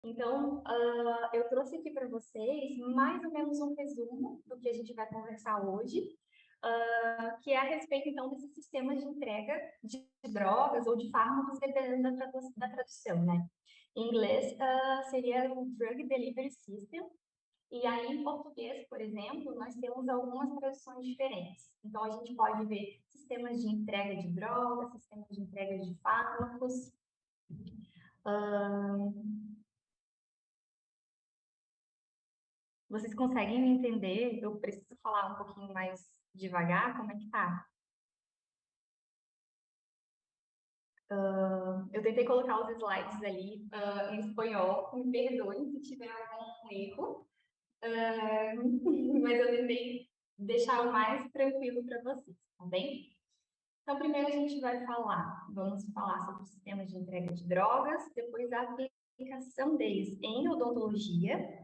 Então, eu trouxe aqui para vocês mais ou menos um resumo do que a gente vai conversar hoje, que é a respeito, então, desses sistemas de entrega de drogas ou de fármacos, dependendo da tradução, né? Em inglês, seria o Drug Delivery System, e aí, em português, por exemplo, nós temos algumas traduções diferentes. Então, a gente pode ver sistemas de entrega de drogas, sistemas de entrega de fármacos. Vocês conseguem me entender? Eu preciso falar um pouquinho mais devagar? Como é que tá? Eu tentei colocar os slides ali, em espanhol. Me perdoem se tiver algum erro, mas eu tentei deixar o mais tranquilo para vocês, tá bem? Então, primeiro a gente vamos falar sobre o sistema de entrega de drogas, depois a aplicação deles em odontologia.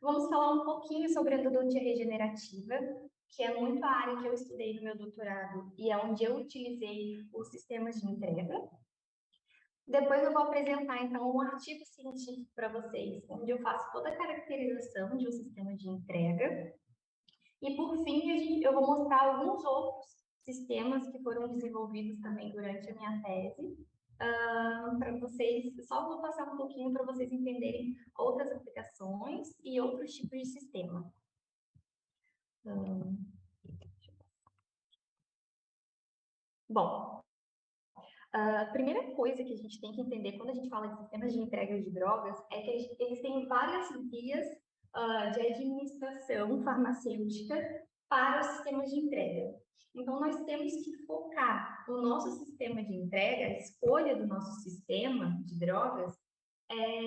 Vamos falar um pouquinho sobre a endodontia regenerativa, que é muito a área que eu estudei no meu doutorado e é onde eu utilizei os sistemas de entrega. Depois eu vou apresentar, então, um artigo científico para vocês, onde eu faço toda a caracterização de um sistema de entrega. E, por fim, eu vou mostrar alguns outros sistemas que foram desenvolvidos também durante a minha tese, para vocês, só vou passar um pouquinho para vocês entenderem outras aplicações e outros tipos de sistema. Bom, a primeira coisa que a gente tem que entender quando a gente fala de sistemas de entrega de drogas é que eles têm várias vias de administração farmacêutica para os sistemas de entrega. Então, nós temos que focar o nosso sistema de entrega, a escolha do nosso sistema de drogas,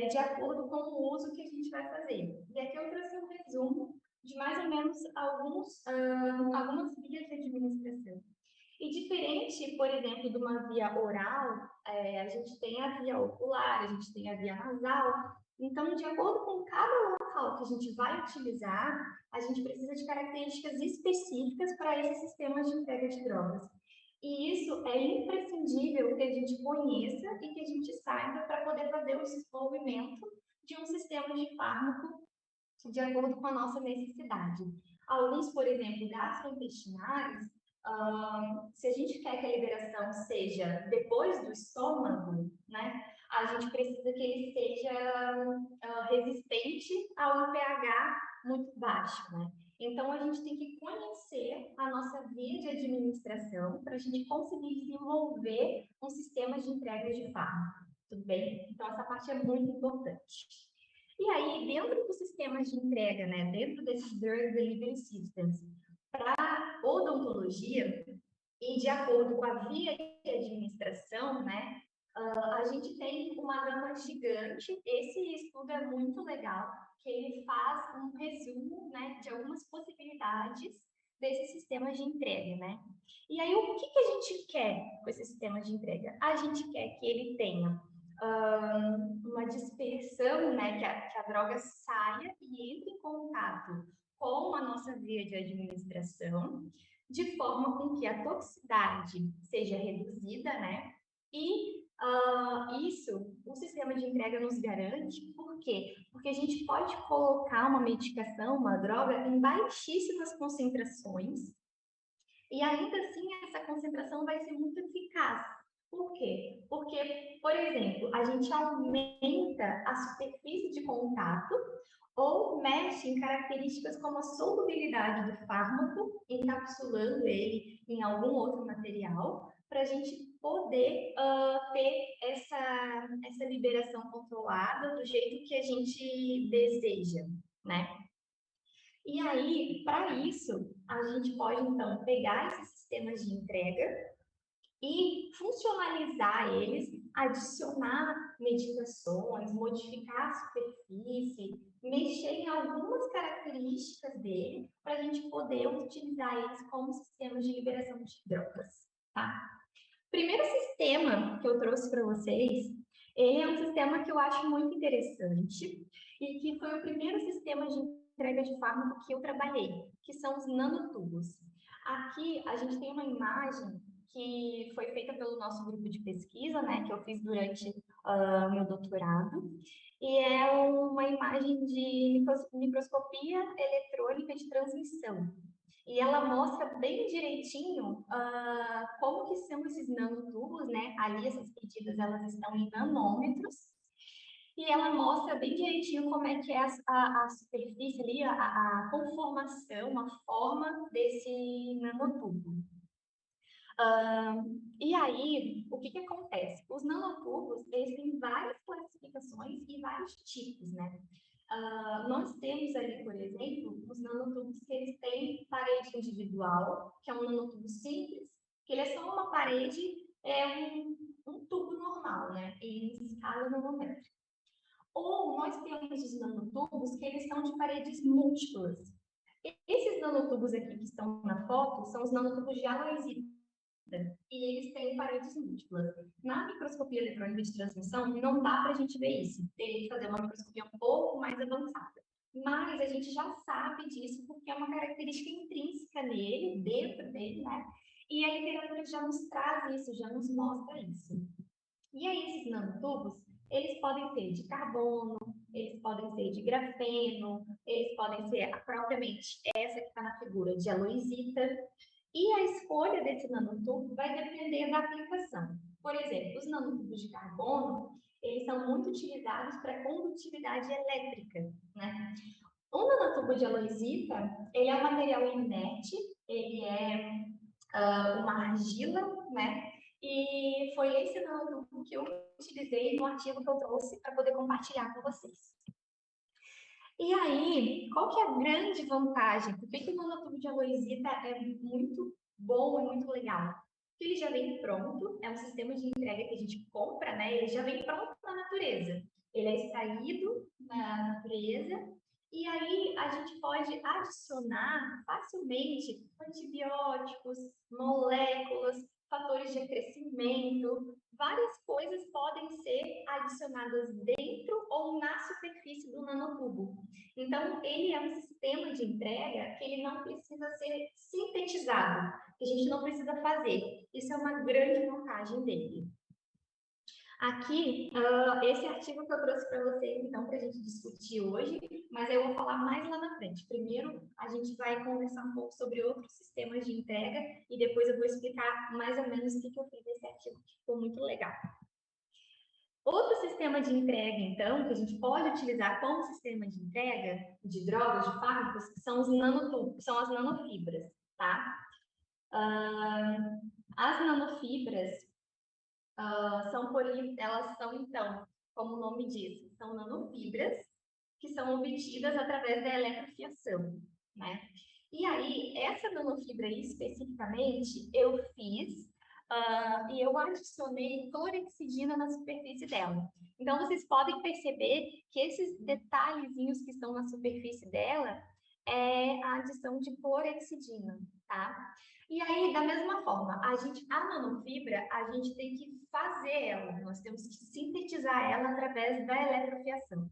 de acordo com o uso que a gente vai fazer. E aqui eu trouxe um resumo de mais ou menos algumas vias de administração. E diferente, por exemplo, de uma via oral, a gente tem a via ocular, a gente tem a via nasal. Então, de acordo com cada local que a gente vai utilizar, a gente precisa de características específicas para esses sistemas de entrega de drogas. E isso é imprescindível que a gente conheça e que a gente saiba para poder fazer o desenvolvimento de um sistema de fármaco de acordo com a nossa necessidade. Alguns, por exemplo, gastrointestinais, se a gente quer que a liberação seja depois do estômago, né, a gente precisa que ele seja resistente a um pH muito baixo, né? Então, a gente tem que conhecer a nossa via de administração para a gente conseguir desenvolver um sistema de entrega de fármaco, tudo bem? Então, essa parte é muito importante. E aí, dentro dos sistemas de entrega, né, dentro desses Drug Delivery Systems, para odontologia, e de acordo com a via de administração, né, a gente tem uma gama gigante. Esse estudo é muito legal, que ele faz um resumo, né, de algumas possibilidades desses sistemas de entrega, né? E aí, o que a gente quer com esse sistema de entrega? A gente quer que ele tenha uma dispersão, né, que a droga saia e entre em contato com a nossa via de administração, de forma com que a toxicidade seja reduzida, né? E isso o sistema de entrega nos garante, por quê? Porque a gente pode colocar uma medicação, uma droga, em baixíssimas concentrações, e ainda assim essa concentração vai ser muito eficaz. Por quê? Porque, por exemplo, a gente aumenta a superfície de contato ou mexe em características como a solubilidade do fármaco, encapsulando ele em algum outro material, para a gente poder ter essa liberação controlada do jeito que a gente deseja, né? E aí, para isso, a gente pode, então, pegar esses sistemas de entrega e funcionalizar eles, adicionar medicações, modificar a superfície, mexer em algumas características dele, para a gente poder utilizar eles como sistemas de liberação de drogas, tá? Primeiro sistema que eu trouxe para vocês, ele é um sistema que eu acho muito interessante e que foi o primeiro sistema de entrega de fármaco que eu trabalhei, que são os nanotubos. Aqui a gente tem uma imagem que foi feita pelo nosso grupo de pesquisa, né, que eu fiz durante meu doutorado, e é uma imagem de microscopia eletrônica de transmissão. E ela mostra bem direitinho como que são esses nanotubos, né? Ali essas medidas elas estão em nanômetros, e ela mostra bem direitinho como é que é a superfície ali, a conformação, a forma desse nanotubo. E aí, o que que acontece? Os nanotubos, eles têm várias classificações e vários tipos, né? Nós temos ali, por exemplo, os nanotubos que eles têm parede individual, que é um nanotubo simples, que ele é só uma parede, um tubo normal, né? Em escala nanométrica. Ou nós temos os nanotubos que eles são de paredes múltiplas. Esses nanotubos aqui que estão na foto são os nanotubos de aloysita e eles têm paredes múltiplas. Na microscopia eletrônica de transmissão, não dá para a gente ver isso. Teria que fazer uma microscopia um pouco mais avançada. Mas a gente já sabe disso porque é uma característica intrínseca nele, dentro dele, né? E a literatura já nos traz isso, já nos mostra isso. E aí, esses nanotubos, eles podem ser de carbono, eles podem ser de grafeno, eles podem ser propriamente essa que está na figura de aloysita. E a escolha desse nanotubo vai depender da aplicação. Por exemplo, os nanotubos de carbono, eles são muito utilizados para condutividade elétrica, né? O nanotubo de aloysita, ele é um material inerte, ele é uma argila, né? E foi esse nanotubo que eu utilizei no artigo que eu trouxe para poder compartilhar com vocês. E aí, qual que é a grande vantagem? Por que o nanotubo de aloysita é muito bom e muito legal? Porque ele já vem pronto, é um sistema de entrega que a gente compra, né? Ele já vem pronto na natureza. Ele é extraído na natureza e aí a gente pode adicionar facilmente antibióticos, moléculas, fatores de crescimento, várias coisas podem ser adicionadas dentro ou na superfície do nanotubo. Então, ele é um sistema de entrega que ele não precisa ser sintetizado, que a gente não precisa fazer. Isso é uma grande vantagem dele. Aqui, esse artigo que eu trouxe para vocês, então, para a gente discutir hoje, mas eu vou falar mais lá na frente. Primeiro, a gente vai conversar um pouco sobre outros sistemas de entrega e depois eu vou explicar mais ou menos o que eu fiz nesse artigo, que ficou muito legal. Outro sistema de entrega, então, que a gente pode utilizar como sistema de entrega de drogas, de fármacos, são os nanotubos, são as nanofibras, tá? As nanofibras elas são, então, como o nome diz, são nanofibras que são obtidas através da eletrofiação, né? E aí, essa nanofibra aí, especificamente, eu fiz e eu adicionei clorexidina na superfície dela. Então, vocês podem perceber que esses detalhezinhos que estão na superfície dela é a adição de clorexidina, tá? E aí, da mesma forma, a nanofibra, a gente tem que fazer ela, nós temos que sintetizar ela através da eletrofiação.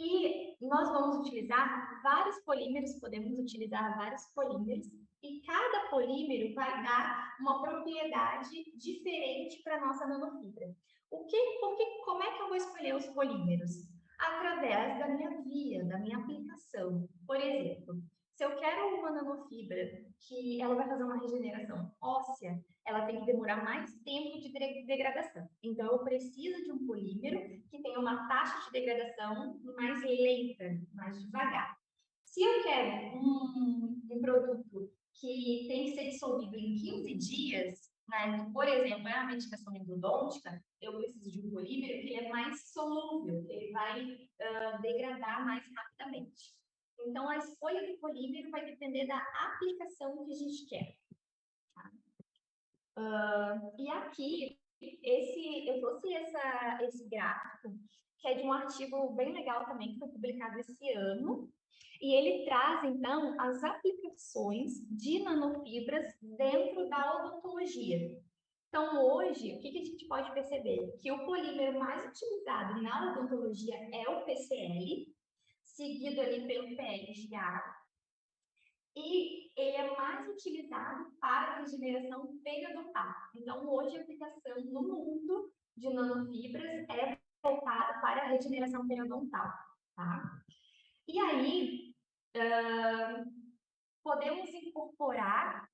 E nós vamos utilizar vários polímeros, podemos utilizar vários polímeros, e cada polímero vai dar uma propriedade diferente para a nossa nanofibra. Como é que eu vou escolher os polímeros? Através da minha via, da minha aplicação. Por exemplo, se eu quero uma nanofibra que ela vai fazer uma regeneração óssea, ela tem que demorar mais tempo de degradação. Então, eu preciso de um polímero que tenha uma taxa de degradação mais lenta, mais devagar. Se eu quero um produto que tem que ser dissolvido em 15 dias, né? Por exemplo, a medicação endodôntica, eu preciso de um polímero que ele é mais solúvel, que ele vai degradar mais rapidamente. Então, a escolha do polímero vai depender da aplicação que a gente quer. Tá? E aqui, eu trouxe esse gráfico, que é de um artigo bem legal também, que foi publicado esse ano, e ele traz, então, as aplicações de nanofibras dentro da odontologia. Então, hoje, o que a gente pode perceber? Que o polímero mais utilizado na odontologia é o PCL, seguido ali pelo PLGA, e ele é mais utilizado para a regeneração periodontal. Então, hoje, a aplicação no mundo de nanofibras é voltado para a regeneração periodontal, tá? E aí, podemos incorporar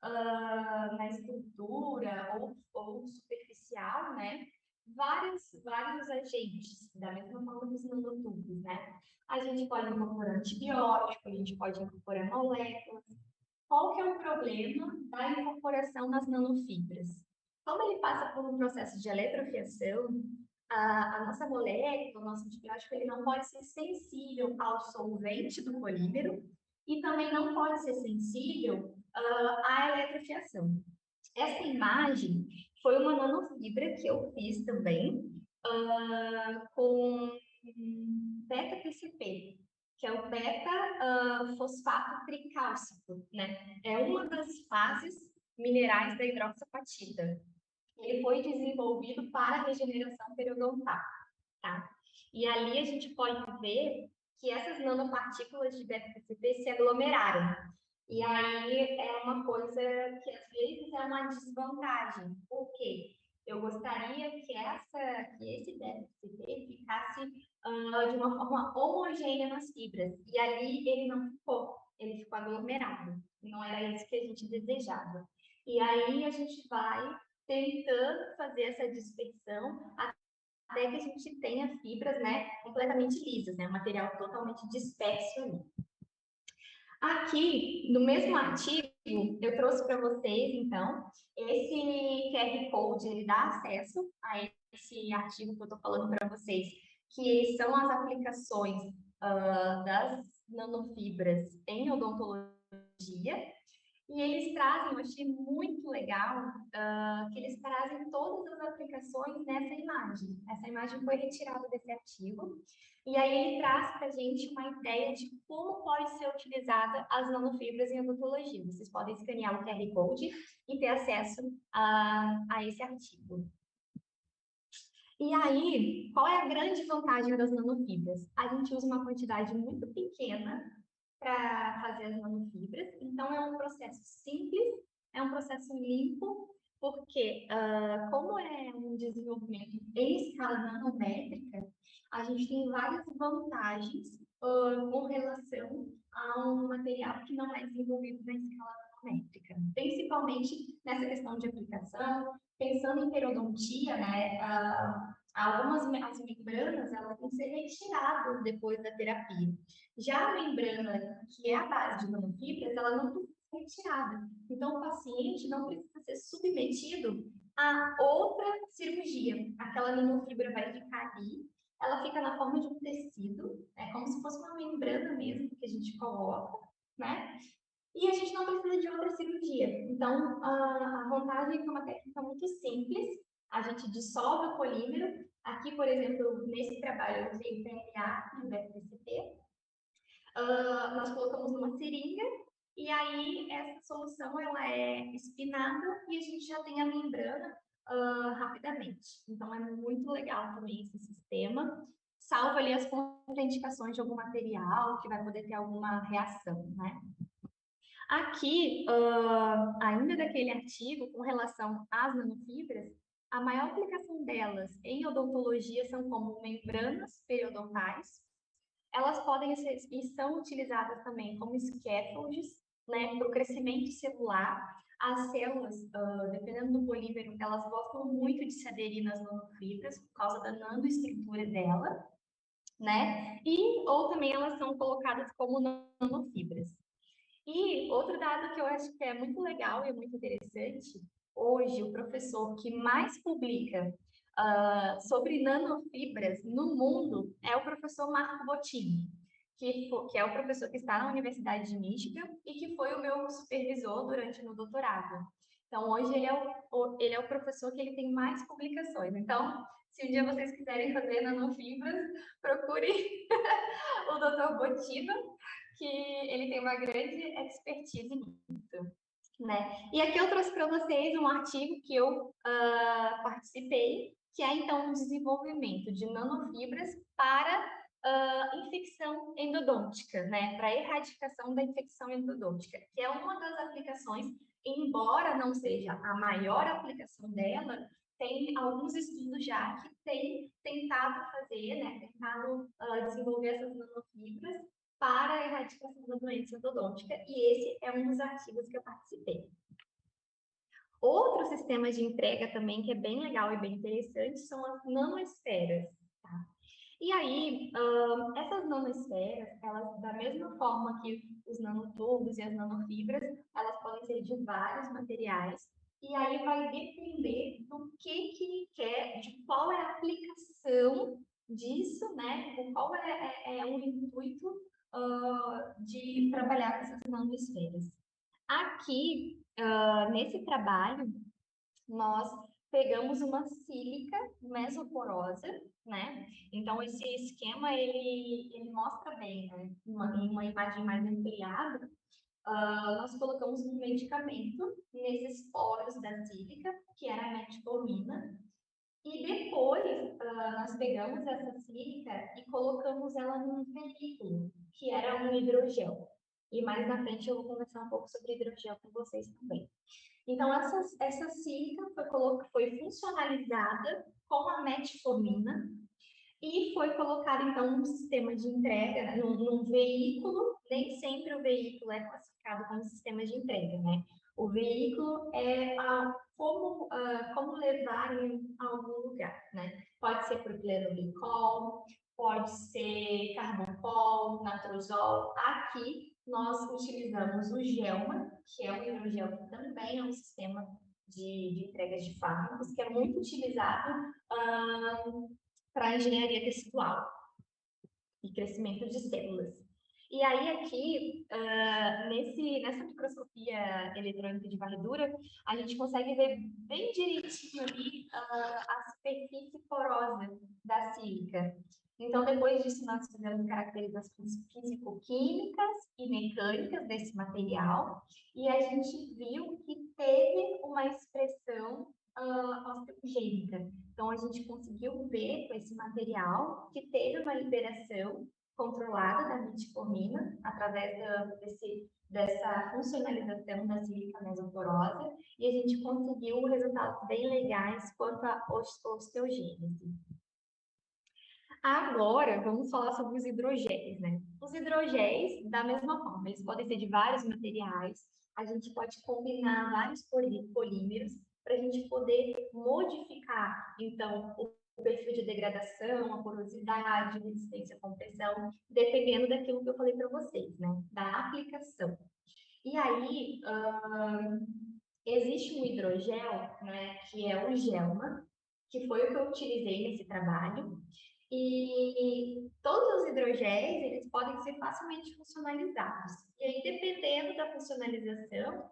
na estrutura ou superficial, né? Vários agentes, da mesma forma dos nanotubos, né? A gente pode incorporar antibiótico, a gente pode incorporar moléculas. Qual que é o problema da incorporação nas nanofibras? Como ele passa por um processo de eletrofiação, a nossa molécula, o nosso antibiótico, ele não pode ser sensível ao solvente do polímero e também não pode ser sensível à eletrofiação. Essa imagem foi uma nanofibra que eu fiz também com beta-PCP, que é o beta-fosfato tricálcico, né? É uma das fases minerais da hidroxapatita. Ele foi desenvolvido para a regeneração periodontal, tá? E ali a gente pode ver que essas nanopartículas de beta-PCP se aglomeraram. E aí é uma coisa que às vezes é uma desvantagem. Por quê? Eu gostaria que esse beta-PCP ficasse de uma forma homogênea nas fibras. E ali ele não ficou, ele ficou aglomerado. Não era isso que a gente desejava. E aí a gente vai tentando fazer essa dispersão até que a gente tenha fibras, né, completamente lisas, né, um material totalmente disperso ali. Aqui, no mesmo artigo, eu trouxe para vocês, então, esse QR Code, ele dá acesso a esse artigo que eu estou falando para vocês, que são as aplicações das nanofibras em odontologia. E eles trazem, eu achei muito legal, que eles trazem todas as aplicações nessa imagem. Essa imagem foi retirada desse artigo. E aí ele traz para a gente uma ideia de como pode ser utilizada as nanofibras em odontologia. Vocês podem escanear o QR Code e ter acesso a esse artigo. E aí, qual é a grande vantagem das nanofibras? A gente usa uma quantidade muito pequena para fazer as nanofibras. Então, é um processo simples, é um processo limpo, porque, como é um desenvolvimento em escala nanométrica, a gente tem várias vantagens com relação a um material que não é desenvolvido na escala nanométrica, principalmente nessa questão de aplicação, pensando em periodontia, né? Algumas as membranas elas vão ser retiradas depois da terapia. Já a membrana, que é a base de nanofibras, ela não precisa ser retirada. Então, o paciente não precisa ser submetido a outra cirurgia. Aquela nanofibra vai ficar ali, ela fica na forma de um tecido, é como se fosse uma membrana mesmo que a gente coloca, né? E a gente não precisa de outra cirurgia. Então, a vantagem é que é uma técnica muito simples. A gente dissolve o polímero. Aqui, por exemplo, nesse trabalho, eu usei o PLA e o BFDCP. Nós colocamos numa seringa e aí essa solução ela é espinada e a gente já tem a membrana rapidamente. Então, é muito legal também esse sistema. Salva ali as contraindicações de algum material que vai poder ter alguma reação, né? Aqui, ainda daquele artigo, com relação às nanofibras, a maior aplicação delas em odontologia são como membranas periodontais. Elas podem ser e são utilizadas também como scaffolds, né, para o crescimento celular. As células, dependendo do polímero, elas gostam muito de se aderir nas nanofibras por causa da nanoestrutura dela, né? Ou também elas são colocadas como nanofibras. E outro dado que eu acho que é muito legal e muito interessante, hoje o professor que mais publica sobre nanofibras no mundo é o professor Marco Bottini, que é o professor que está na Universidade de Michigan e que foi o meu supervisor durante o meu doutorado. Então, hoje ele é o professor que ele tem mais publicações. Então, se um dia vocês quiserem fazer nanofibras, procure o Dr. Bottino, que ele tem uma grande expertise nisso, né? E aqui eu trouxe para vocês um artigo que eu participei, que é então um desenvolvimento de nanofibras para infecção endodôntica, né? Para erradicação da infecção endodôntica, que é uma das aplicações, embora não seja a maior aplicação dela, tem alguns estudos já que têm tentado fazer, né, tentado desenvolver essas nanofibras para a erradicação da doença endodôntica, e esse é um dos artigos que eu participei. Outro sistema de entrega também que é bem legal e bem interessante são as nanoesferas, tá? E aí, essas nanoesferas, elas, da mesma forma que os nanotubos e as nanofibras, elas podem ser de vários materiais, e aí vai depender do que quer, de qual é a aplicação disso, né? O qual é o intuito de trabalhar com essas nanoesferas. Aqui, nesse trabalho, nós pegamos uma sílica mesoporosa, né? Então, esse esquema, ele mostra bem, né? Em uma imagem mais ampliada, nós colocamos um medicamento nesses poros da sílica, que era a metformina, e depois nós pegamos essa sílica e colocamos ela num veículo, que era um hidrogel. E mais na frente eu vou conversar um pouco sobre hidrogel com vocês também. Então, essa sílica foi funcionalizada com a metformina e foi colocado, então, um sistema de entrega, né, num veículo. Nem sempre o veículo é classificado como sistema de entrega, né? O veículo é como levar em algum lugar, né? Pode ser propilenoglicol, pode ser carboncol, natrosol. Aqui, nós utilizamos o GELMA, que é um hidrogel que também é um sistema de entregas de fármacos, que é muito utilizado para a engenharia tecidual e crescimento de células. E aí aqui, nessa microscopia eletrônica de varredura, a gente consegue ver bem direitinho ali a superfície porosa da sílica. Então, depois disso, nós fizemos caracterizações físico-químicas e mecânicas desse material, e a gente viu que teve uma expressão osteogênica. Então, a gente conseguiu ver com esse material que teve uma liberação controlada da metformina através dessa funcionalização da sílica mesoporosa, e a gente conseguiu resultados bem legais quanto à osteogênese. Agora, vamos falar sobre os hidrogéis, né? Os hidrogéis, da mesma forma, eles podem ser de vários materiais, a gente pode combinar vários polímeros para a gente poder modificar, então, o perfil de degradação, a porosidade, resistência à compressão, dependendo daquilo que eu falei para vocês, né? Da aplicação. E aí, existe um hidrogel, né, que é o GELMA, que foi o que eu utilizei nesse trabalho, e todos os hidrogéis, eles podem ser facilmente funcionalizados. E aí, dependendo da funcionalização,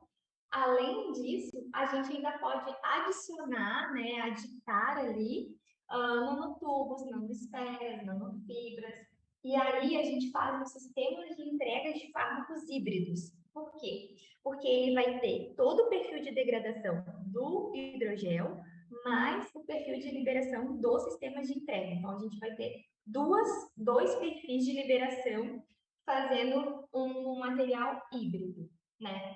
além disso, a gente ainda pode adicionar, né, aditar ali nanotubos, nanoesferas, nanofibras. E aí a gente faz um sistema de entrega de fármacos híbridos. Por quê? Porque ele vai ter todo o perfil de degradação do hidrogel, mais o perfil de liberação do sistema de entrega. Então, a gente vai ter dois perfis de liberação fazendo um material híbrido, né?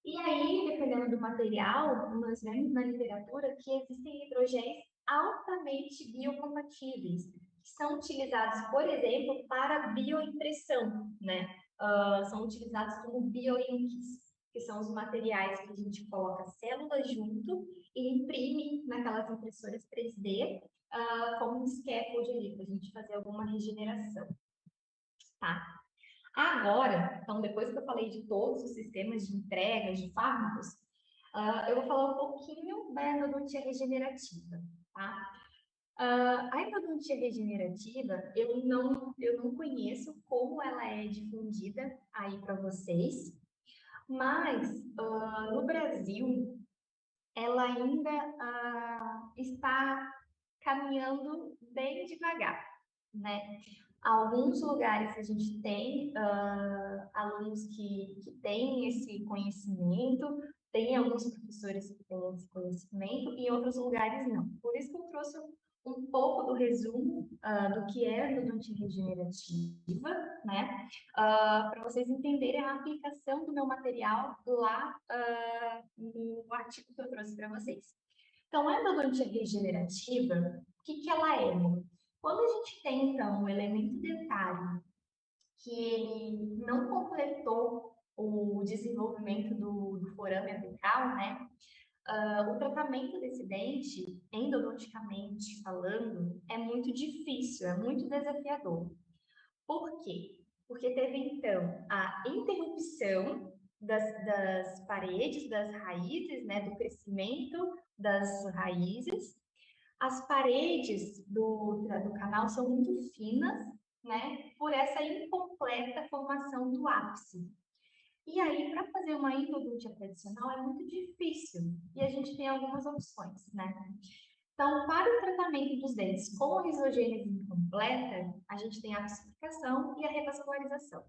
E aí, dependendo do material, nós vemos na literatura que existem hidrogéis altamente biocompatíveis, que são utilizados, por exemplo, para bioimpressão, né? São utilizados como bioinks, que são os materiais que a gente coloca células junto e imprime naquelas impressoras 3D, como um scaffold ali, para a gente fazer alguma regeneração, tá? Agora, então, depois que eu falei de todos os sistemas de entrega de fármacos, eu vou falar um pouquinho da endodontia regenerativa, tá? A endodontia regenerativa, eu não conheço como ela é difundida aí para vocês, mas no Brasil, ela ainda está caminhando bem devagar, né? Alguns lugares a gente tem alunos que têm esse conhecimento, tem alguns professores que têm esse conhecimento, e outros lugares não. Por isso que eu trouxe um pouco do resumo do que é endodontia regenerativa, né? Para vocês entenderem a aplicação do meu material lá no artigo que eu trouxe para vocês. Então, a endodontia regenerativa, o que que ela é? Quando a gente tem, então, um elemento dentário que ele não completou o desenvolvimento do forame apical, né? O tratamento desse dente, endodonticamente falando, é muito difícil, é muito desafiador. Por quê? Porque teve, então, a interrupção das paredes, das raízes, né, do crescimento das raízes. As paredes do canal são muito finas, né, por essa incompleta formação do ápice. E aí, para fazer uma endodontia tradicional é muito difícil, e a gente tem algumas opções, né? Então, para o tratamento dos dentes com a risogênese incompleta, a gente tem a psificação e a revascularização.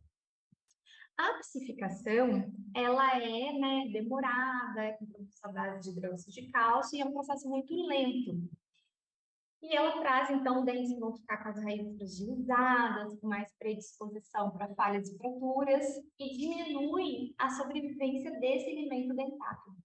A psificação, ela é, né, demorada, com produção à base de hidróxido de cálcio, e é um processo muito lento. E ela traz, então, dentes que vão ficar com as raízes fragilizadas, com mais predisposição para falhas e fraturas, e diminui a sobrevivência desse alimento dentário.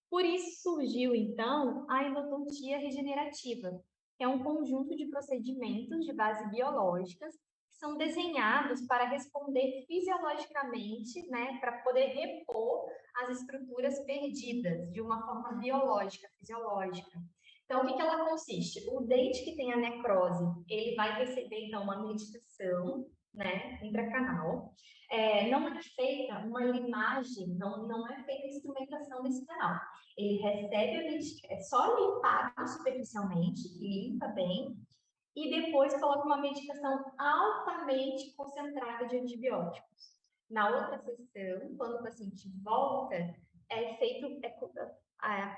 Por isso surgiu, então, a endodontia regenerativa, que é um conjunto de procedimentos de base biológicas que são desenhados para responder fisiologicamente, né, para poder repor as estruturas perdidas de uma forma biológica, fisiológica. Então, o que ela consiste? O dente que tem a necrose, ele vai receber, então, uma medicação, né, intracanal. Não é feita uma limagem, não é feita a instrumentação desse canal. Ele recebe a medicação, é só limpado superficialmente, limpa bem, e depois coloca uma medicação altamente concentrada de antibióticos. Na outra sessão, quando o paciente volta, é feito,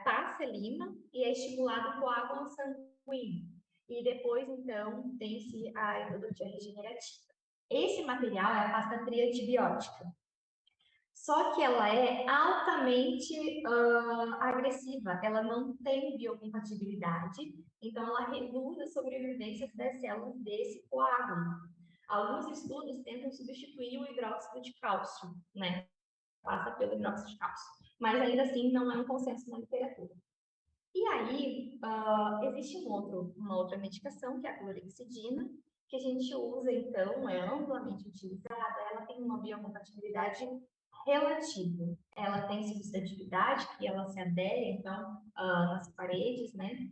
passa lima e é estimulado com água sanguínea. E depois, então, tem-se a endodontia regenerativa. Esse material é a pasta triantibiótica. Só que ela é altamente agressiva, ela não tem biocompatibilidade, então ela reduz a sobrevivência das células desse coágulo. Alguns estudos tentam substituir o hidróxido de cálcio, né? Passa pelo hidróxido de cálcio, mas ainda assim não é um consenso na literatura. E aí, existe uma outra medicação, que é a clorexidina, que a gente usa, então, é amplamente utilizada, ela tem uma biocompatibilidade relativa. Ela tem substantividade, que ela se adere, então, nas paredes, né,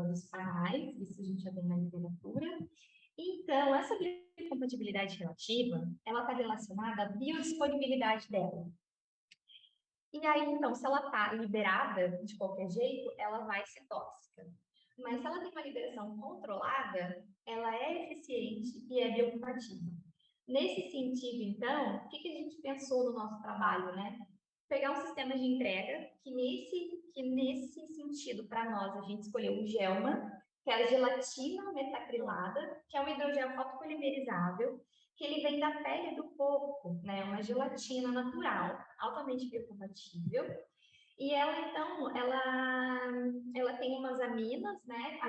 dos canais, isso a gente já tem na literatura. Então, essa biocompatibilidade relativa, ela está relacionada à biodisponibilidade dela. E aí, então, se ela está liberada de qualquer jeito, ela vai ser tóxica. Mas se ela tem uma liberação controlada, ela é eficiente e é biocompatível. Nesse sentido, então, o que a gente pensou no nosso trabalho, né? Pegar um sistema de entrega que nesse sentido, para nós, a gente escolheu o Gelma, que é a gelatina metacrilada, que é um hidrogel fotopolimerizável, que ele vem da pele do porco, né? Uma gelatina natural, altamente biocompatível. E ela, então, ela tem umas aminas, né?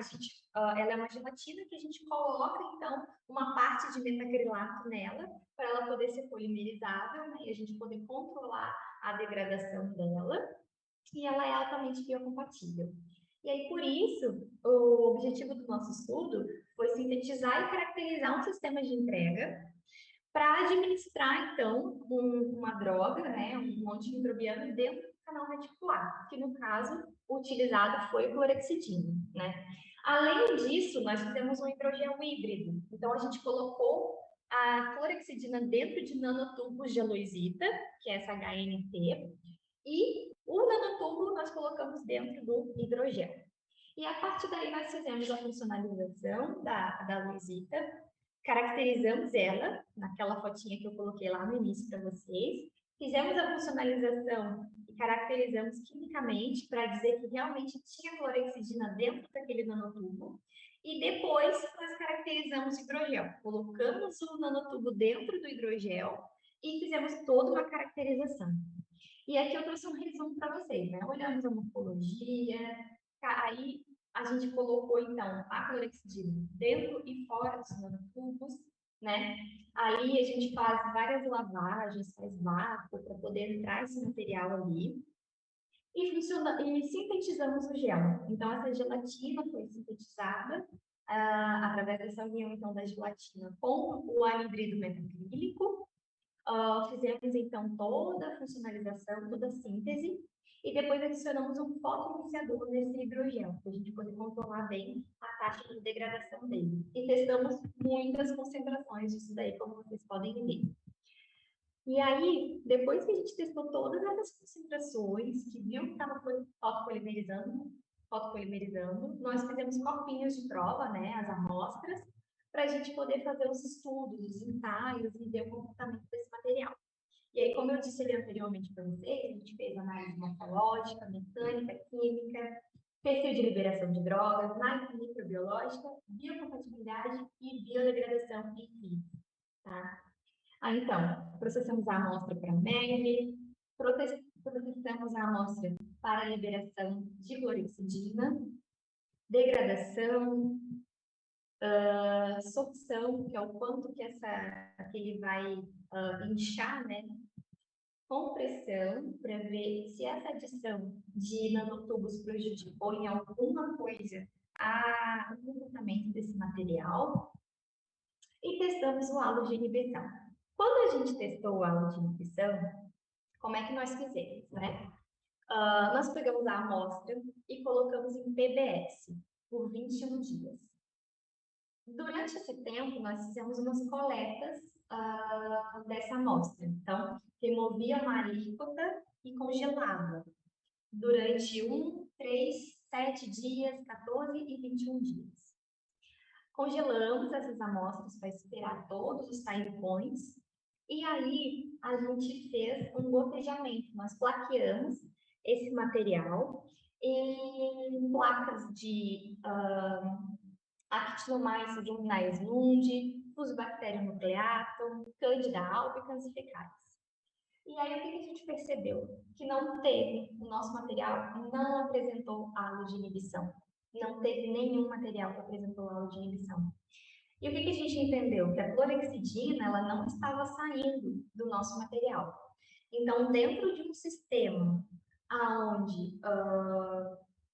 Ela é uma gelatina que a gente coloca, então, uma parte de metacrilato nela, para ela poder ser polimerizável, né? E a gente poder controlar a degradação dela. E ela é altamente biocompatível. E aí, por isso, o objetivo do nosso estudo foi sintetizar e caracterizar um sistema de entrega para administrar, então, uma droga, né, um antimicrobiano dentro do canal reticular, que no caso utilizado foi o clorexidina, né? Além disso, nós fizemos um hidrogel híbrido. Então, a gente colocou a clorexidina dentro de nanotubos de aloisita, que é essa HNT, e o nanotubo nós colocamos dentro do hidrogel. E a partir daí nós fizemos a funcionalização da aloisita, caracterizamos ela, naquela fotinha que eu coloquei lá no início para vocês, fizemos a funcionalização e caracterizamos quimicamente para dizer que realmente tinha clorexidina dentro daquele nanotubo, e depois nós caracterizamos o hidrogel, colocamos o nanotubo dentro do hidrogel e fizemos toda uma caracterização. E aqui eu trouxe um resumo para vocês, né? Olhamos a morfologia, aí a gente colocou, então, a clorexidina dentro e fora dos nanotubos, né? Ali a gente faz várias lavagens, faz vácuo para poder entrar esse material ali. e sintetizamos o gel. Então, essa gelatina foi sintetizada através dessa união, então, da gelatina com o anidrido metacrílico. Fizemos, então, toda a funcionalização, toda a síntese, e depois adicionamos um fotoiniciador nesse hidrogel, para a gente poder controlar bem a taxa de degradação dele. E testamos muitas concentrações disso daí, como vocês podem ver. E aí, depois que a gente testou todas essas concentrações, que viu que estava fotopolimerizando, nós fizemos copinhos de prova, né, as amostras, para a gente poder fazer os estudos, os ensaios e ver o comportamento desse material. E aí, como eu disse ali anteriormente para vocês, a gente fez análise morfológica, mecânica, química, perfil de liberação de drogas, análise microbiológica, biocompatibilidade e biodegradação em física, tá? Então, processamos a amostra para MEV, processamos a amostra para liberação de clorexidina, degradação, sorção, que é o quanto que ele vai inchar, né? Compressão, para ver se essa adição de nanotubos prejudicou em alguma coisa o comportamento desse material. E testamos o halo de inibição. Quando a gente testou o halo de inibição, como é que nós fizemos, né? Nós pegamos a amostra e colocamos em PBS por 21 dias. Durante esse tempo, nós fizemos umas coletas dessa amostra. Então, removia uma alíquota e congelava durante 1, 3, 7 dias, 14 e 21 dias. Congelamos essas amostras para esperar todos os time points. E aí, a gente fez um gotejamento. Nós plaqueamos esse material em placas de Actinomyces luminais mundi, Fusobacterium nucleatum, Candida albicans e fecais. E aí, o que a gente percebeu? Que não teve, o nosso material não apresentou halo de inibição. Não teve nenhum material que apresentou halo de inibição. E o que a gente entendeu? Que a clorexidina, ela não estava saindo do nosso material. Então, dentro de um sistema onde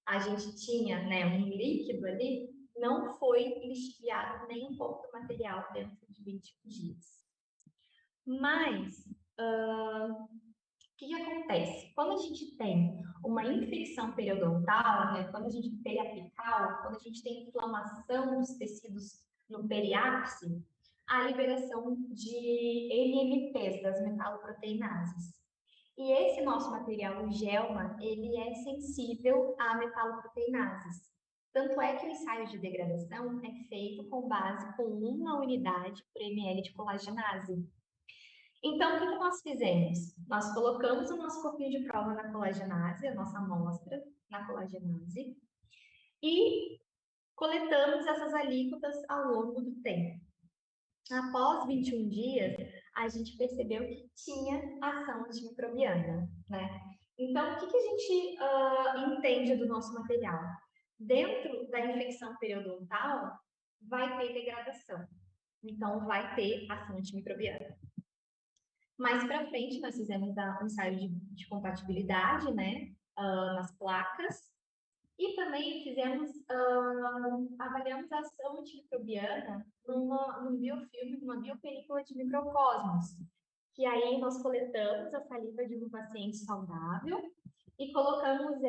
a gente tinha, né, um líquido ali, não foi lixiviado nem um pouco do material dentro de 21 dias. Mas, o que acontece? Quando a gente tem uma infecção periodontal, né, quando a gente tem periapical, quando a gente tem inflamação dos tecidos no periápice, a liberação de NMPs, das metaloproteinases. E esse nosso material, o Gelma, ele é sensível a metaloproteinases. Tanto é que o ensaio de degradação é feito com base com 1 unidade por ml de colagenase. Então, o que nós fizemos? Nós colocamos o nosso copinho de prova na colagenase, a nossa amostra na colagenase, e coletamos essas alíquotas ao longo do tempo. Após 21 dias, a gente percebeu que tinha ação antimicrobiana, né? Então, o que a gente entende do nosso material? Dentro da infecção periodontal, vai ter degradação. Então, vai ter ação antimicrobiana. Mais para frente, nós fizemos um ensaio de compatibilidade, né, nas placas, e também avaliamos a ação antimicrobiana num biofilme, numa biopelícula de microcosmos, que aí nós coletamos a saliva de um paciente saudável e colocamos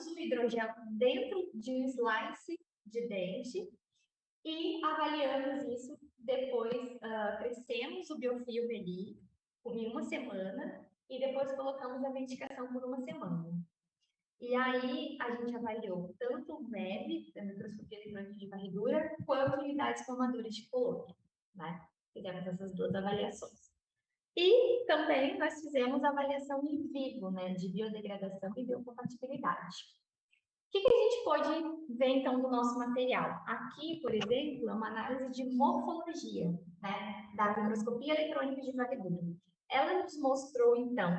o hidrogel dentro de um slice de dente e avaliamos isso depois, crescemos o biofilme ali em uma semana e depois colocamos a medicação por uma semana. E aí a gente avaliou tanto o MEB, a microscopia eletrônica de varredura, quanto unidades formadoras de colônia, né? Fizemos essas duas avaliações. E também nós fizemos a avaliação in vivo, né, de biodegradação e biocompatibilidade. O que a gente pode ver, então, do nosso material? Aqui, por exemplo, é uma análise de morfologia, né, da microscopia eletrônica de varredura. Ela nos mostrou, então,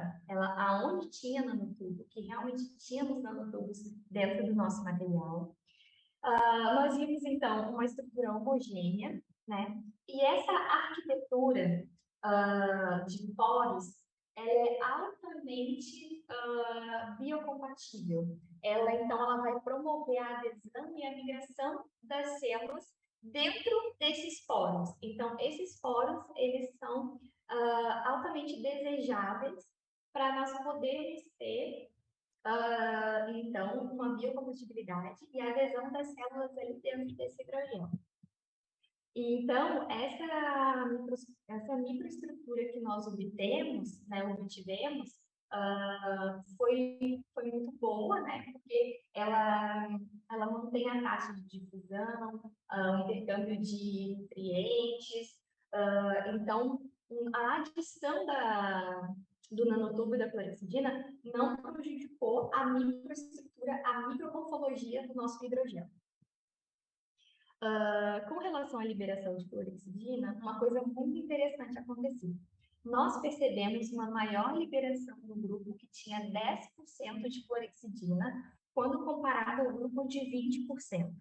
aonde tinha nanotubo, que realmente tínhamos nanotubos dentro do nosso material. Nós vimos, então, uma estrutura homogênea, né, e essa arquitetura de poros ela é altamente biocompatível. Então, ela vai promover a adesão e a migração das células dentro desses poros. Então, esses poros, eles são altamente desejáveis para nós podermos ter, então, uma biocompatibilidade e a adesão das células ali dentro desse hidrogel. Então, essa microestrutura que nós obtemos, né, obtivemos, foi muito boa, né, porque ela mantém a taxa de difusão, o intercâmbio de nutrientes, então, a adição do nanotubo e da clorexidina não prejudicou a microestrutura, a micromorfologia do nosso hidrogel. Com relação à liberação de clorexidina, uma coisa muito interessante aconteceu. Nós percebemos uma maior liberação no grupo que tinha 10% de clorexidina, quando comparado ao grupo de 20%.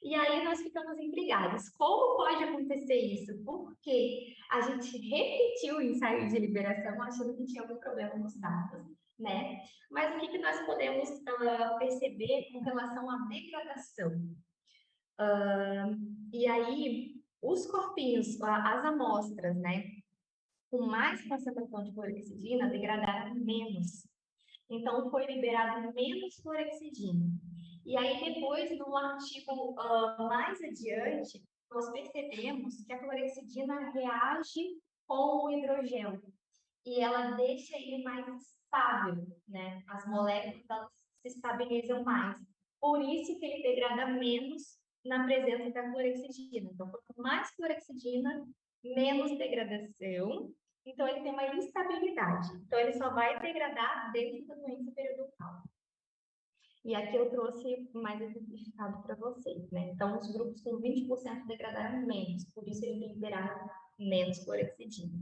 E aí nós ficamos intrigados. Como pode acontecer isso? Porque a gente repetiu o ensaio de liberação achando que tinha algum problema nos dados, né? Mas o que nós podemos perceber com relação à degradação? E aí, os corpinhos, as amostras, né, com mais concentração de clorexidina degradaram menos. Então, foi liberado menos clorexidina. E aí, depois, no artigo mais adiante, nós percebemos que a clorexidina reage com o hidrogel e ela deixa ele mais estável, né? As moléculas elas se estabilizam mais. Por isso que ele degrada menos na presença da clorexidina. Então, quanto mais clorexidina, menos degradação. Então, ele tem uma instabilidade. Então, ele só vai degradar dentro da doença periodontal. E aqui eu trouxe mais exemplificado para vocês, né? Então, os grupos com 20% degradaram menos, por isso eles liberaram menos clorexidina.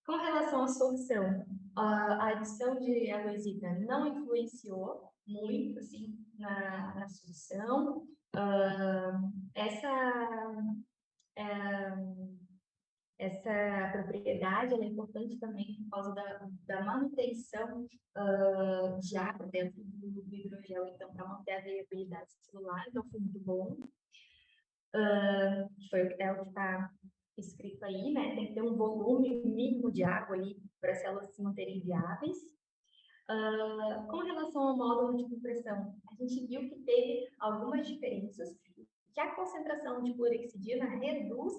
Com relação à solução, a adição de aloesita não influenciou muito, assim, na solução. Essa propriedade é importante também por causa da manutenção de água dentro do hidrogel, então, para manter a viabilidade celular, então foi muito bom. É o que está escrito aí, né? Tem que ter um volume mínimo de água ali para as células se manterem viáveis. Com relação ao módulo de compressão, a gente viu que teve algumas diferenças, que a concentração de clorexidina reduz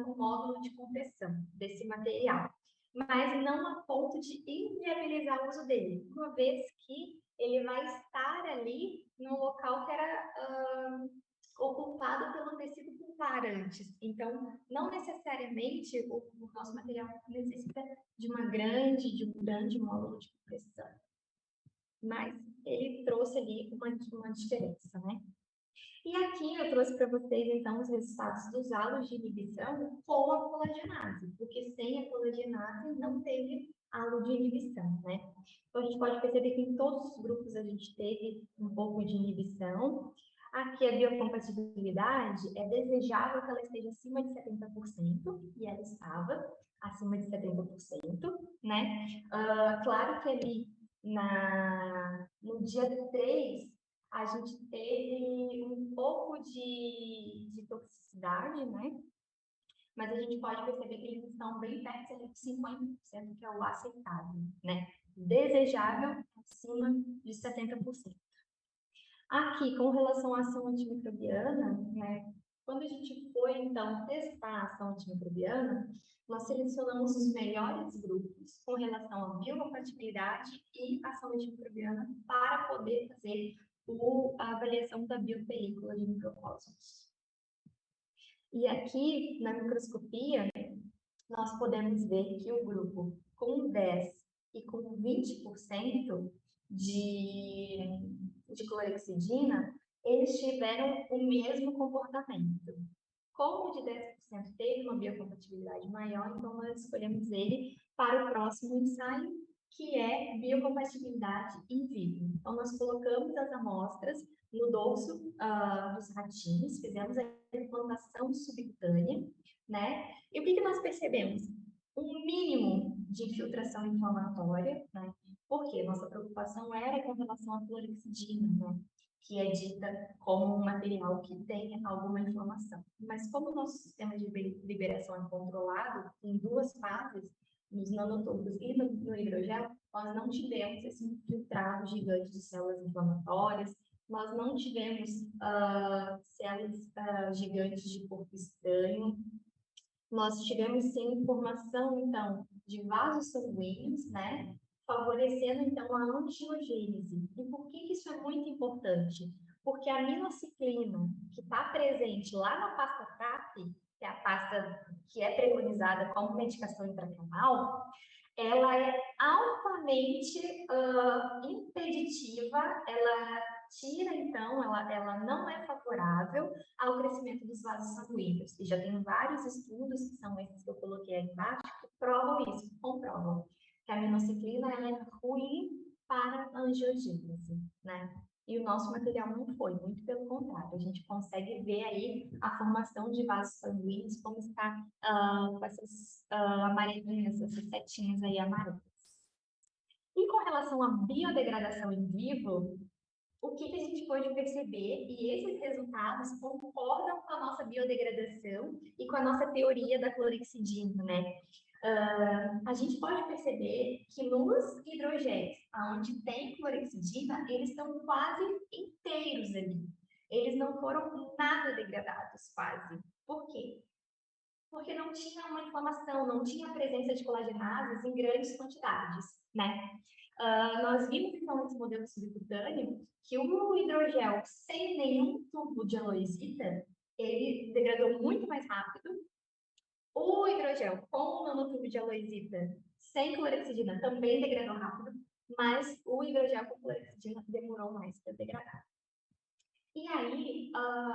o módulo de compressão desse material, mas não a ponto de inviabilizar o uso dele, uma vez que ele vai estar ali no local que era ocupado pelo tecido pulpar antes. Então, não necessariamente o nosso material necessita de um grande módulo de compressão. Mas ele trouxe ali uma diferença, né? E aqui eu trouxe para vocês, então, os resultados dos halos de inibição com a colagenase, porque sem a colagenase não teve halo de inibição, né? Então, a gente pode perceber que em todos os grupos a gente teve um pouco de inibição. Aqui a biocompatibilidade é desejável que ela esteja acima de 70%, e ela estava acima de 70%, né? Claro que ali no dia 3, a gente teve um pouco de toxicidade, né? Mas a gente pode perceber que eles estão bem perto de 50%, que é o aceitável, né? Desejável acima de 70%. Aqui, com relação à ação antimicrobiana, né? Quando a gente foi, então, testar a ação antimicrobiana, nós selecionamos os melhores grupos com relação à biocompatibilidade e ação antimicrobiana para poder fazer a avaliação da biopelícula de microcosmos. E aqui, na microscopia, nós podemos ver que o grupo com 10 e com 20% de clorexidina, eles tiveram o mesmo comportamento. Como o de 10% teve uma biocompatibilidade maior, então nós escolhemos ele para o próximo ensaio, que é biocompatibilidade in vivo. Então, nós colocamos as amostras no dorso dos ratinhos, fizemos a implantação subcutânea, né? E o que nós percebemos? Um mínimo de infiltração inflamatória, né? Porque nossa preocupação era com relação à clorexidina, né? Que é dita como um material que tem alguma inflamação. Mas como o nosso sistema de liberação é controlado em duas fases, nos nanotubos e no hidrogel, nós não tivemos esse infiltrado gigante de células inflamatórias, nós não tivemos células gigantes de corpo estranho, nós tivemos sim formação, então, de vasos sanguíneos, né? Favorecendo, então, a angiogênese. E por que isso é muito importante? Porque a minociclina, que está presente lá na pasta TAP, que é a pasta que é preconizada como medicação intracanal, ela é altamente impeditiva, ela tira, então, ela não é favorável ao crescimento dos vasos sanguíneos. E já tem vários estudos, que são esses que eu coloquei aí embaixo, que provam isso, que comprovam que a minociclina ela é ruim para a angiogênese, né? E o nosso material não foi, muito pelo contrário. A gente consegue ver aí a formação de vasos sanguíneos, como está com essas amarelinhas, essas setinhas aí amarelas. E com relação à biodegradação em vivo, o que a gente pode perceber, e esses resultados concordam com a nossa biodegradação e com a nossa teoria da clorexidina, né? A gente pode perceber que nos hidrogéis, onde tem clorexidina, eles estão quase inteiros ali. Eles não foram nada degradados, quase. Por quê? Porque não tinha uma inflamação, não tinha presença de colagenases em grandes quantidades, né? Nós vimos, então, nesse modelo subcutâneo, que o hidrogel sem nenhum tubo de aloesita, ele degradou muito mais rápido. O hidrogel com o nanotubo de aloesita sem clorexidina também degradou rápido, mas o hidrogel com clorexidina demorou mais para degradar. E aí,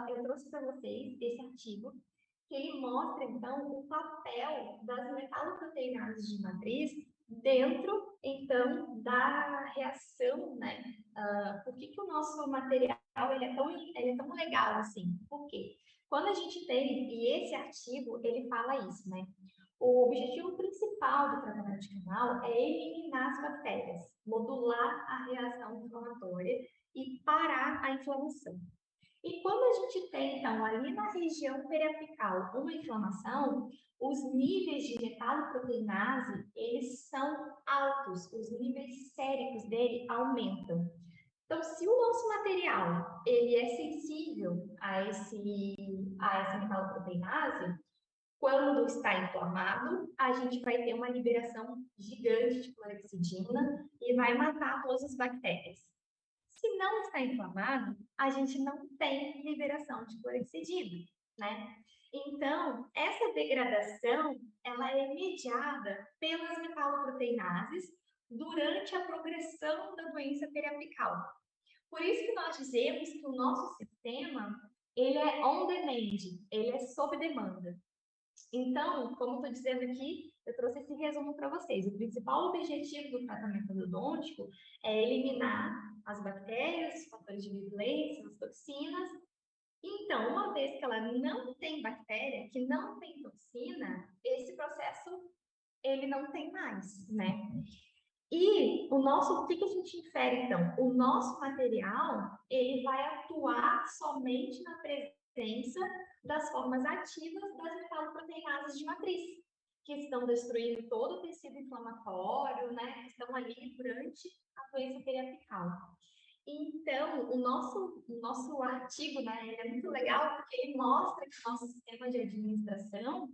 eu trouxe para vocês esse artigo, que ele mostra, então, o papel das metaloproteinases de matriz dentro, então, da reação, né? Por que o nosso material ele é tão legal assim? Por quê? Quando a gente tem, e esse artigo, ele fala isso, né? O objetivo principal do tratamento de canal é eliminar as bactérias, modular a reação inflamatória e parar a inflamação. E quando a gente tem, então, ali na região periapical, uma inflamação, os níveis de metaloproteinase, eles são altos, os níveis séricos dele aumentam. Então, se o nosso material, ele é sensível a essa metaloproteinase, quando está inflamado, a gente vai ter uma liberação gigante de clorexidina e vai matar todas as bactérias. Se não está inflamado, a gente não tem liberação de clorexidina, né? Então, essa degradação, ela é mediada pelas metaloproteinases durante a progressão da doença periapical. Por isso que nós dizemos que o nosso sistema, ele é on demand, ele é sob demanda. Então, como estou dizendo aqui, eu trouxe esse resumo para vocês. O principal objetivo do tratamento endodôntico é eliminar as bactérias, os fatores de virulência, as toxinas. Então, uma vez que ela não tem bactéria, que não tem toxina, esse processo ele não tem mais, né? E o que a gente infere, então? O nosso material, ele vai atuar somente na presença das formas ativas das metaloproteinases de matriz, que estão destruindo todo o tecido inflamatório, né? Que estão ali durante a doença periapical. Então, o nosso artigo, né, ele é muito legal porque ele mostra que o nosso sistema de administração,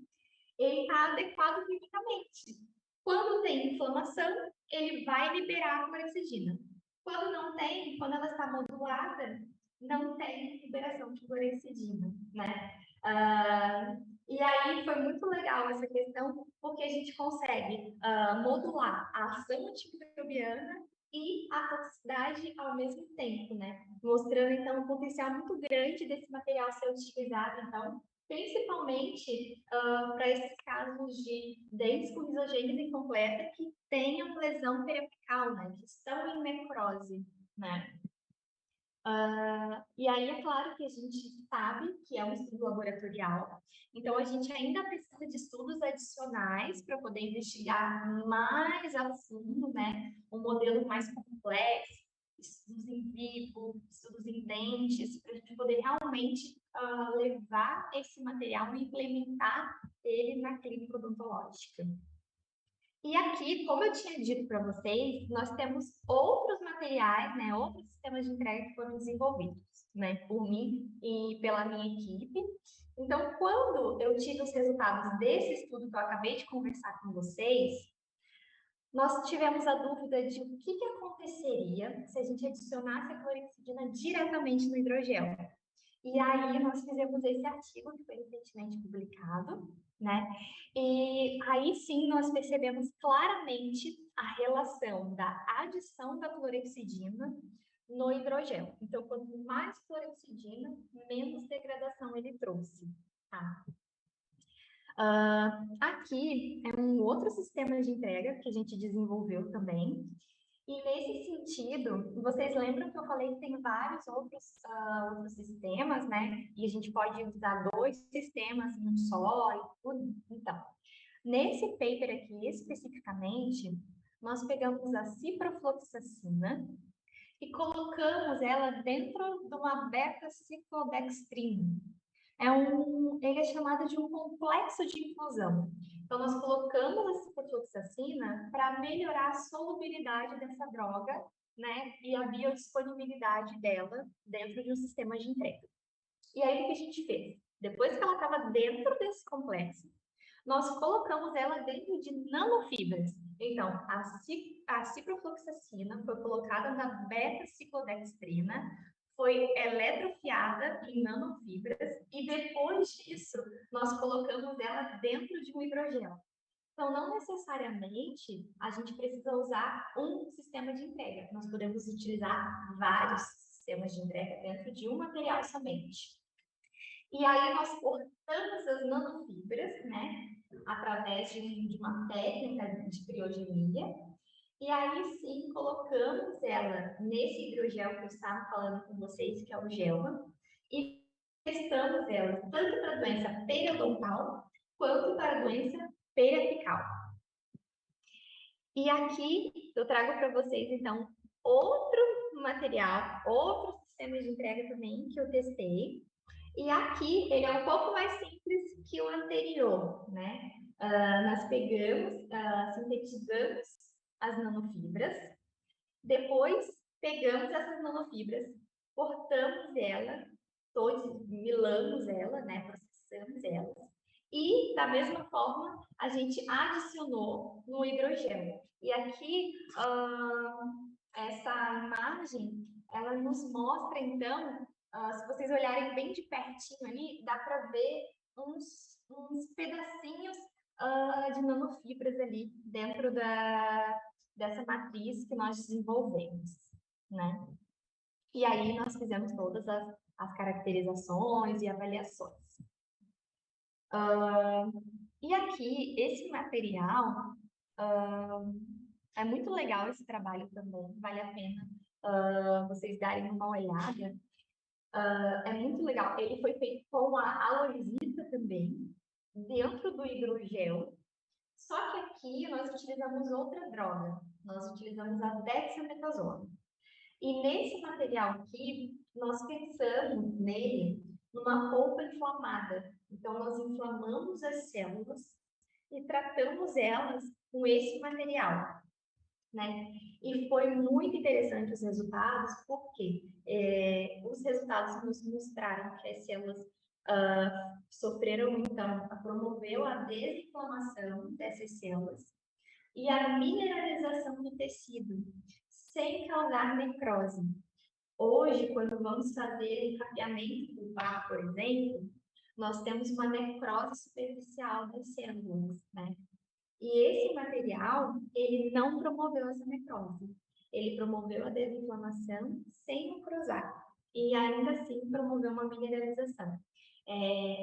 ele está adequado quimicamente. Quando tem inflamação, ele vai liberar a clorexidina. Quando não tem, quando ela está modulada, não tem liberação de clorexidina, né? E aí foi muito legal essa questão, porque a gente consegue modular a ação antimicrobiana e a toxicidade ao mesmo tempo, né? Mostrando, então, um potencial muito grande desse material ser utilizado, então, principalmente para esses casos de dentes com risogênese incompleta que tenham lesão periapical, né? Que estão em necrose, né? E aí é claro que a gente sabe que é um estudo laboratorial, então a gente ainda precisa de estudos adicionais para poder investigar mais a fundo, né, um modelo mais complexo, estudos in vivo, estudos em dentes, para a gente poder realmente levar esse material e implementar ele na clínica odontológica. E aqui, como eu tinha dito para vocês, nós temos outros materiais, né, outros sistemas de entrega que foram desenvolvidos, né, por mim e pela minha equipe. Então, quando eu tive os resultados desse estudo que eu acabei de conversar com vocês, nós tivemos a dúvida de o que aconteceria se a gente adicionasse a clorexidina diretamente no hidrogel. E aí nós fizemos esse artigo que foi recentemente publicado, né? E aí sim nós percebemos claramente a relação da adição da clorexidina no hidrogel. Então, quanto mais clorexidina, menos degradação ele trouxe, tá? Aqui é um outro sistema de entrega que a gente desenvolveu também. E nesse sentido, vocês lembram que eu falei que tem vários outros sistemas, né? E a gente pode usar dois sistemas em um só e tudo. Então, nesse paper aqui especificamente, nós pegamos a ciprofloxacina e colocamos ela dentro de uma beta-ciclodextrina. Ele é chamado de um complexo de infusão. Então, nós colocamos a ciprofloxacina para melhorar a solubilidade dessa droga, né, e a biodisponibilidade dela dentro de um sistema de entrega. E aí, o que a gente fez? Depois que ela estava dentro desse complexo, nós colocamos ela dentro de nanofibras. Então, a ciprofloxacina foi colocada na beta-ciclodextrina, foi eletrofiada em nanofibras e depois disso nós colocamos ela dentro de um hidrogel. Então, não necessariamente a gente precisa usar um sistema de entrega. Nós podemos utilizar vários sistemas de entrega dentro de um material somente. E aí nós cortamos as nanofibras, né, através de uma técnica de criogenia. E aí sim colocamos ela nesse hidrogel que eu estava falando com vocês, que é o GELMA, e testamos ela tanto para a doença periodontal quanto para a doença periapical. E aqui eu trago para vocês, então, outro material, outro sistema de entrega também que eu testei. E aqui ele é um pouco mais simples que o anterior, né? Nós pegamos, sintetizamos as nanofibras, depois pegamos essas nanofibras, cortamos ela, todos milamos ela, né? Processamos elas. E, da mesma forma, a gente adicionou no hidrogel. E aqui, essa imagem, ela nos mostra, então, se vocês olharem bem de pertinho ali, dá para ver uns pedacinhos de nanofibras ali dentro dessa matriz que nós desenvolvemos, né? E aí nós fizemos todas as caracterizações e avaliações. E aqui, esse material, é muito legal esse trabalho também, vale a pena vocês darem uma olhada. É muito legal. Ele foi feito com a aloesita também, dentro do hidrogel. Só que aqui nós utilizamos outra droga. Nós utilizamos a dexametasona. E nesse material aqui, nós pensamos nele numa polpa inflamada. Então, nós inflamamos as células e tratamos elas com esse material, né? E foi muito interessante os resultados, porque os resultados nos mostraram que as células sofreram, então, promoveu a desinflamação dessas células e a mineralização do tecido, sem causar necrose. Hoje, quando vamos fazer encapeamento pulpar, por exemplo, nós temos uma necrose superficial das células, né? E esse material, ele não promoveu essa necrose. Ele promoveu a desinflamação sem necrosar. E ainda assim promoveu uma mineralização.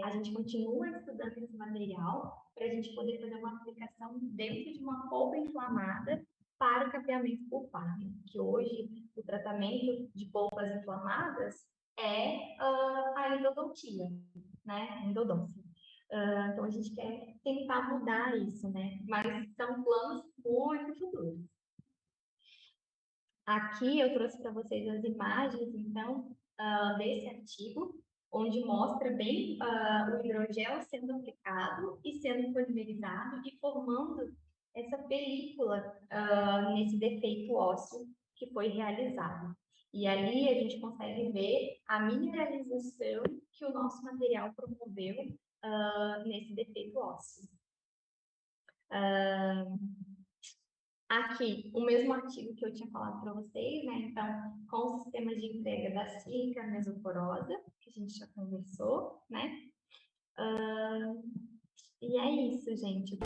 A gente continua estudando esse material para a gente poder fazer uma aplicação dentro de uma polpa inflamada para o cabeamento pulpar, né? Que hoje o tratamento de polpas inflamadas é a endodontia, né? Endodôncia. Então a gente quer tentar mudar isso, né? Mas são planos muito futuros. Aqui eu trouxe para vocês as imagens, então, desse artigo, onde mostra bem o hidrogel sendo aplicado e sendo polimerizado e formando essa película nesse defeito ósseo que foi realizado. E ali a gente consegue ver a mineralização que o nosso material promoveu nesse defeito ósseo. Aqui, o mesmo artigo que eu tinha falado para vocês, né? Então, com o sistema de entrega da sílica mesoporosa, que a gente já conversou, né? E é isso, gente.